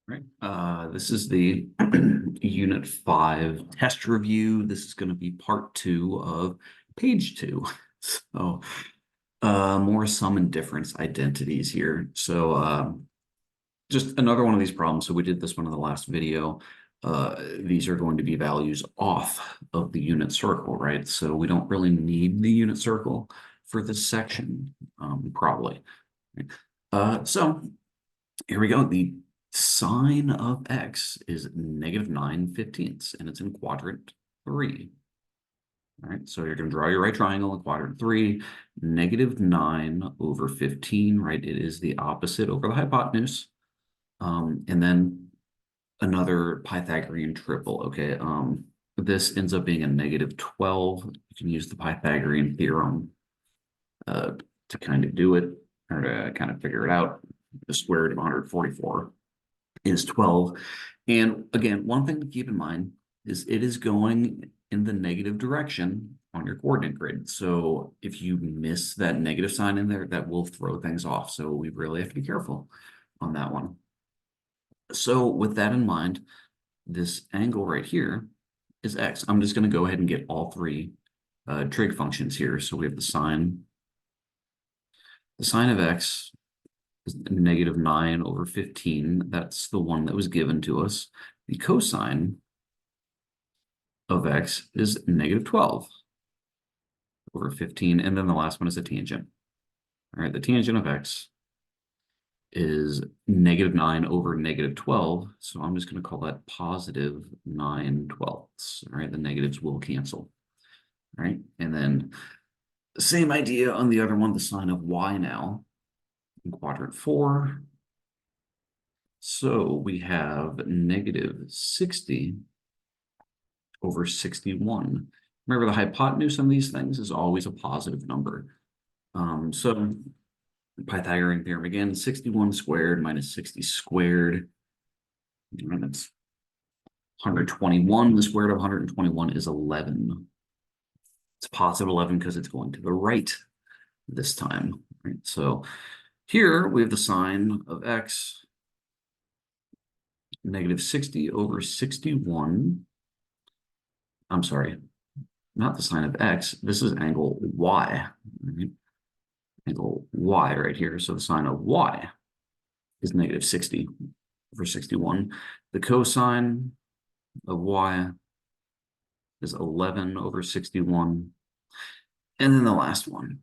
Right. This is the Unit 5 test review. This is going to be part 2 of page 2. So, more sum and difference identities here. So, just another one of these problems. So we did this one in the last video. These are going to be values off of the unit circle, right? So we don't really need the unit circle for this section, probably. So here we go. The sine of x is -9/15, and it's in quadrant 3. All right, so you're going to draw your right triangle in quadrant 3, -9/15, right? It is the opposite over the hypotenuse. And then another Pythagorean triple, okay? This ends up being a -12. You can use the Pythagorean theorem to kind of do it, or to kind of figure it out. The square root of 144 is 12. And again, one thing to keep in mind is it is going in the negative direction on your coordinate grid. So if you miss that negative sign in there, that will throw things off. So we really have to be careful on that one. So with that in mind, this angle right here is x. I'm just going to go ahead and get all three trig functions here. So we have the sine of x is -9/15. That's the one that was given to us. The cosine of x is -12/15. And then the last one is a tangent. All right, the tangent of x is -9/-12. So I'm just going to call that +9/12. All right, the negatives will cancel. All right, and then the same idea on the other one, the sine of y now in quadrant 4. So we have -60/61. Remember, the hypotenuse on these things is always a positive number. So Pythagorean theorem again, 61 squared minus 60 squared. And that's 121. The square root of 121 is 11. It's positive 11 because it's going to the right this time. Right? So here we have the sine of x, -60/61. I'm sorry, not the sine of x. This is angle y. Right? Angle y right here. So the sine of y is -60/61. The cosine of y is 11/61. And then the last one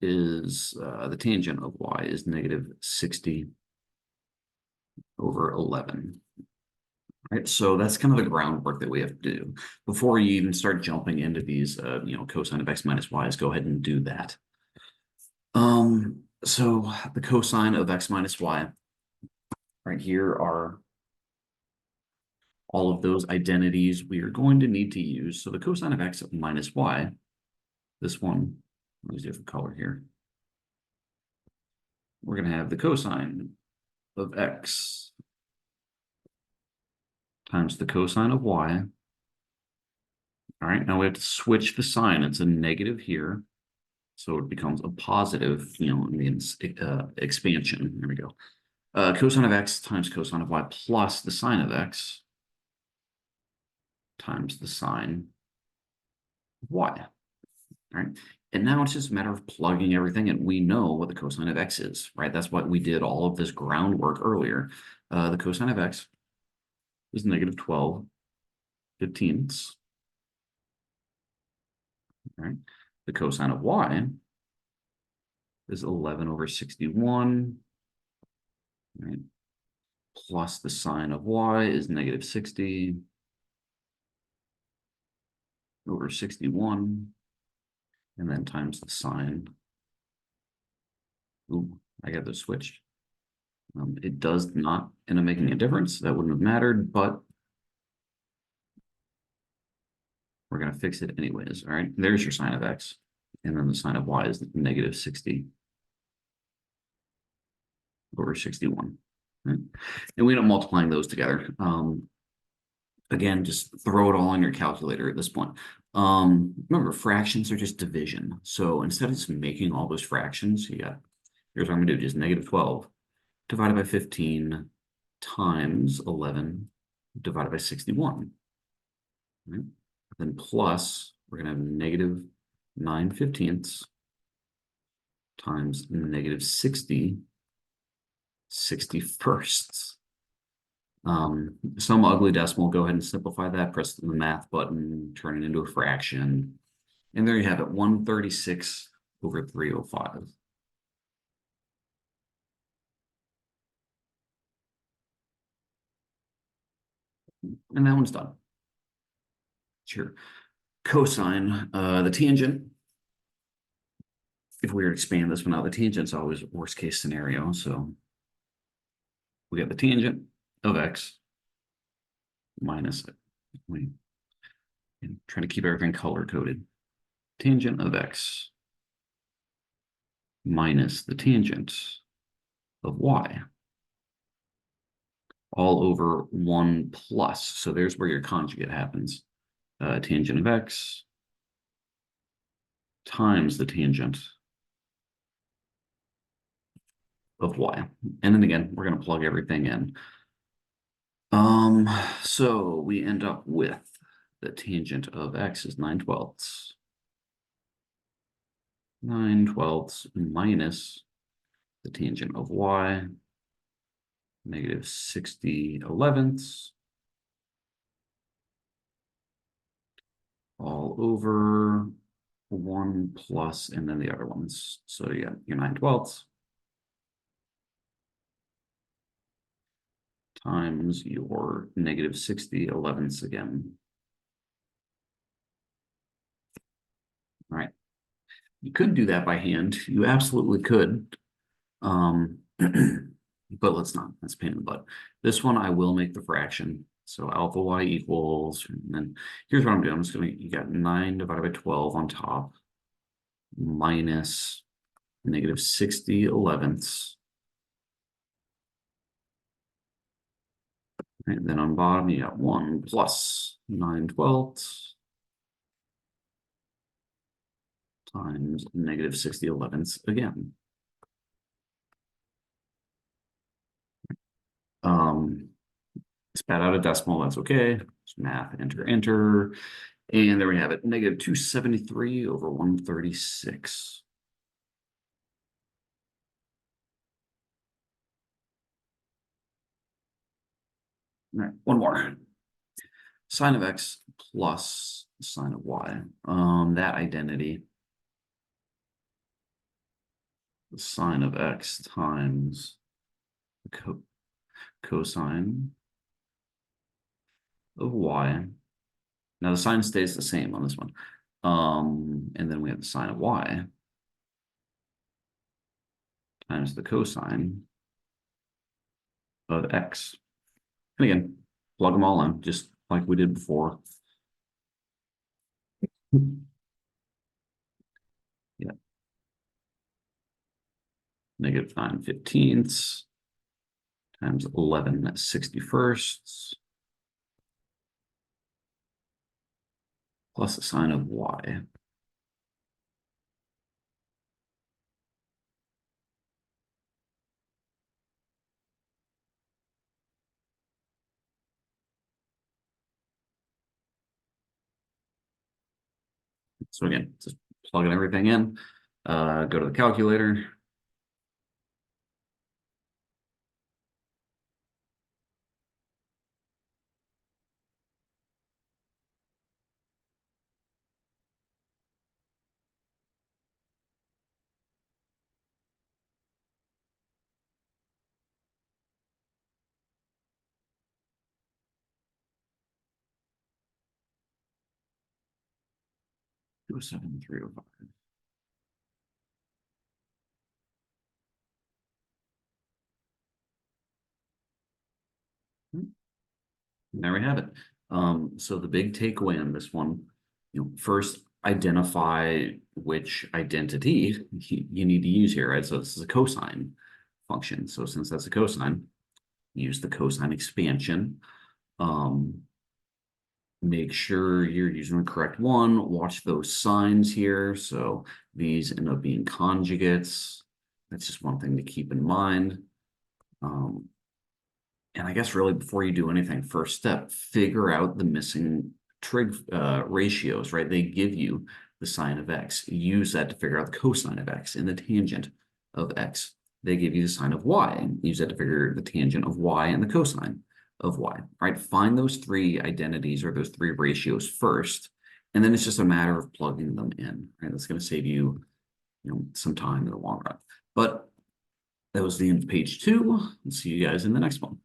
is the tangent of y is -60/11. Right, so that's kind of the groundwork that we have to do before you even start jumping into these. Cosine of x minus y is go ahead and do that. So the cosine of x minus y, right here are all of those identities we are going to need to use. So the cosine of x minus y, this one, let's do a different color here. We're going to have the cosine of x times the cosine of y. All right, now we have to switch the sign. It's a negative here. So it becomes a positive, in the expansion. There we go. Cosine of x times cosine of y plus the sine of x times the sine of y. All right. And now it's just a matter of plugging everything in. We know what the cosine of x is, right? That's what we did all of this groundwork earlier. The cosine of x is -12/15. All right. The cosine of y is 11/61. Right? Plus the sine of y is -60/61. And then times the sine. Ooh, I got this switched. It does not end up making a difference. That wouldn't have mattered, but we're going to fix it anyways. All right, there's your sine of x. And then the sine of y is -60/61. Right? And we end up multiplying those together. Again, just throw it all on your calculator at this point. Remember, fractions are just division. So instead of just making all those fractions, here's what I'm going to do, just -12 divided by 15 times 11 divided by 61. Right? Then plus, we're going to have negative 9/15 times negative 60 61sts. Some ugly decimal, go ahead and simplify that, press the math button, turn it into a fraction. And there you have it, 136 over 305. And that one's done. Sure. Cosine, the tangent, if we were to expand this one out, the tangent's always worst case scenario. So we have the tangent of x minus it. We try to keep everything color coded. Tangent of x minus the tangent of y, all over 1 plus. So there's where your conjugate happens. Tangent of x times the tangent of y. And then again, we're going to plug everything in. So we end up with the tangent of x is 9/12. 9/12 minus the tangent of y, negative 60/11, all over 1 plus, and then the other ones. So yeah, your 9/12 times your negative 60/11 again. All right. You could do that by hand. You absolutely could. But let's not. That's a pain in the butt. This one I will make the fraction. So alpha y equals, and then here's what I'm doing. I'm just gonna, you got 9 divided by 12 on top, minus negative 60/11. And then on bottom, you got 1 plus 9/12 times negative 60/11 again. Spat out a decimal, that's okay. Just math, enter, enter. And there we have it, negative 273 over 136. All right, one more. Sine of x plus sine of y. That identity. The sine of x times cosine of y. Now the sine stays the same on this one. And then we have the sine of y times the cosine of x. And again, plug them all in, just like we did before. Yeah. Negative 9/15 times 11/61 plus the sine of y. So again, just plugging everything in. Go to the calculator. Do 7,305. And there we have it. So the big takeaway on this one, first identify which identity you need to use here, right? So this is a cosine function. So since that's a cosine, use the cosine expansion. Make sure you're using the correct one. Watch those signs here. So these end up being conjugates. That's just one thing to keep in mind. And I guess really before you do anything, first step, figure out the missing trig ratios, right? They give you the sine of x. Use that to figure out the cosine of x and the tangent of x. They give you the sine of y. Use that to figure the tangent of y and the cosine of y, right? Find those three identities or those three ratios first, and then it's just a matter of plugging them in, right? That's going to save you, some time in the long run. But that was the end of page 2. I'll see you guys in the next one.